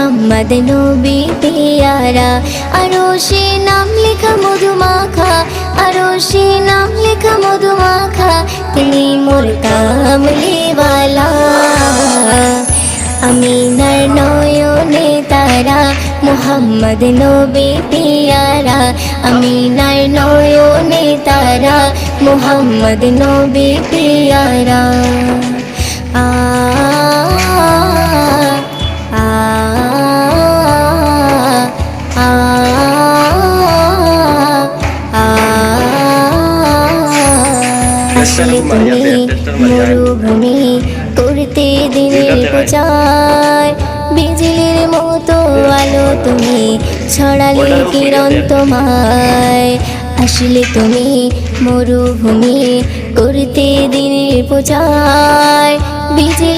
মুহাম্মদ নবী পিয়ারা। আরশে নাম লেখা মধুমাখা, আরশে নাম লেখা মধুমাখা, তিনি মোর কামলিওয়ালা। আমিনার নয়নে তারা, মুহাম্মদ নবী পিয়ারা। আমিনার নয়নে তারা, মুহাম্মদ নবী পিয়ারা। আ আ আ আসলে তুমি মরুভূমি করতে দিনের প্রচার, বিজলির মতো আলো তুমি ছড়ালে কিরণ তোমায়। আসলে তুমি মরুভূমি করতে দিনের প্রচার, বিজলি